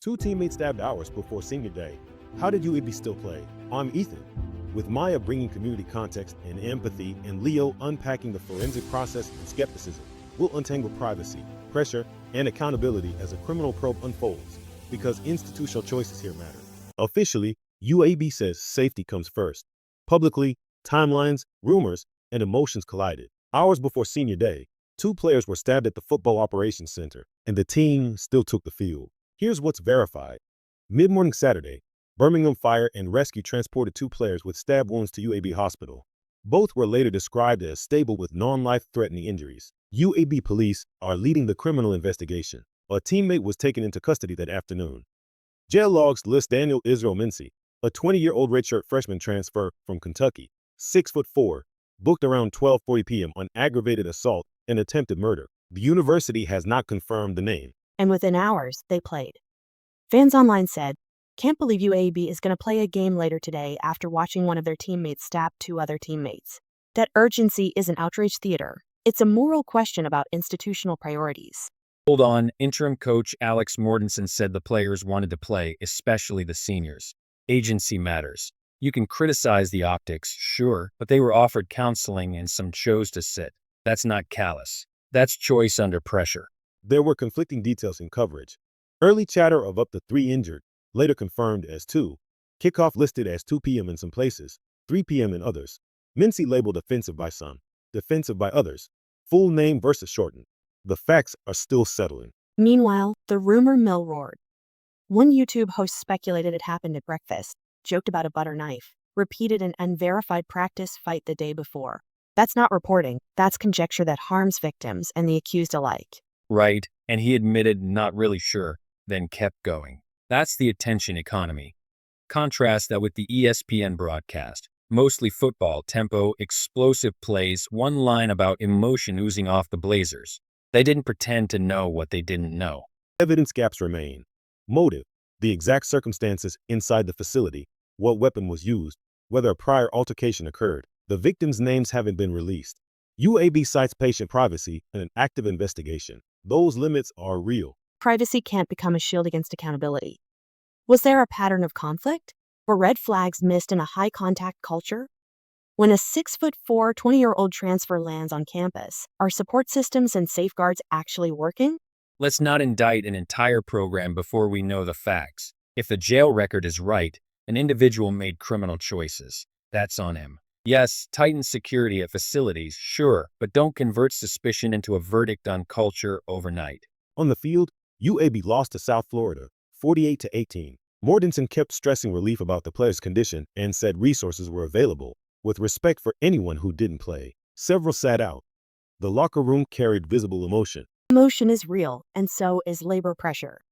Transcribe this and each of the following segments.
Two teammates stabbed hours before senior day. How did UAB still play? I'm Ethan, with Maya bringing community context and empathy, and Leo unpacking the forensic process and skepticism. We'll untangle privacy, pressure, and accountability as a criminal probe unfolds, because institutional choices here matter. Officially, UAB says safety comes first. Publicly, timelines, rumors, and emotions collided. Hours before senior day, two players were stabbed at the football operations center, and the team still took the field. Here's what's verified. Mid-morning Saturday, Birmingham Fire and Rescue transported two players with stab wounds to UAB Hospital. Both were later described as stable with non-life-threatening injuries. UAB police are leading the criminal investigation. A teammate was taken into custody that afternoon. Jail logs list Daniel Israel Mincy, a 20-year-old redshirt freshman transfer from Kentucky, 6'4", booked around 12:40 p.m. on aggravated assault and attempted murder. The university has not confirmed the name. And within hours, they played. Fans online said, "Can't believe UAB is going to play a game later today after watching one of their teammates stab two other teammates." That urgency isn't outrage theater. It's a moral question about institutional priorities. Hold on, interim coach Alex Mortensen said the players wanted to play, especially the seniors. Agency matters. You can criticize the optics, sure, but they were offered counseling and some chose to sit. That's not callous. That's choice under pressure. There were conflicting details in coverage. Early chatter of up to 3 injured, later confirmed as 2. Kickoff listed as 2 p.m. in some places, 3 p.m. in others. Mincy labeled offensive by some, defensive by others. Full name versus shortened. The facts are still settling. Meanwhile, the rumor mill roared. One YouTube host speculated it happened at breakfast, joked about a butter knife, repeated an unverified practice fight the day before. That's not reporting. That's conjecture that harms victims and the accused alike. Right, and he admitted not really sure, then kept going. That's the attention economy. Contrast that with the ESPN broadcast. Mostly football, tempo, explosive plays, one line about emotion oozing off the Blazers. They didn't pretend to know what they didn't know. Evidence gaps remain. Motive, the exact circumstances inside the facility, what weapon was used, whether a prior altercation occurred. The victims' names haven't been released. UAB cites patient privacy and an active investigation. Those limits are real. Privacy can't become a shield against accountability. Was there a pattern of conflict? Were red flags missed in a high-contact culture? When a 6'4", 20-year-old transfer lands on campus, are support systems and safeguards actually working? Let's not indict an entire program before we know the facts. If the jail record is right, an individual made criminal choices. That's on him. Yes, tighten security at facilities, sure, but don't convert suspicion into a verdict on culture overnight. On the field, UAB lost to South Florida, 48-18. Mortensen kept stressing relief about the players' condition and said resources were available, with respect for anyone who didn't play. Several sat out. The locker room carried visible emotion. Emotion is real, and so is labor pressure.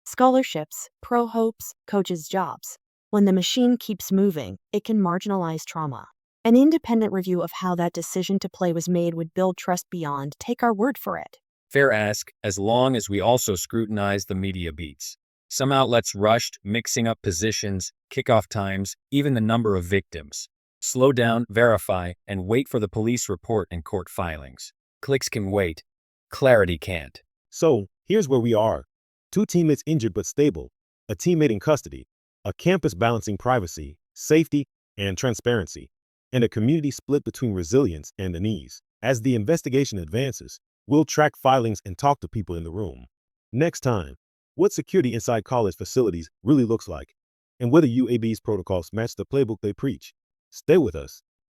Scholarships, pro hopes, coaches' jobs. When the machine keeps moving, it can marginalize trauma. An independent review of how that decision to play was made would build trust beyond take our word for it. Fair ask, as long as we also scrutinize the media beats. Some outlets rushed, mixing up positions, kickoff times, even the number of victims. Slow down, verify, and wait for the police report and court filings. Clicks can wait. Clarity can't. So, here's where we are. 2 teammates injured but stable, a teammate in custody, a campus balancing privacy, safety, and transparency, and a community split between resilience and unease. As the investigation advances, we'll track filings and talk to people in the room. Next time, what security inside college facilities really looks like, and whether UAB's protocols match the playbook they preach. Stay with us.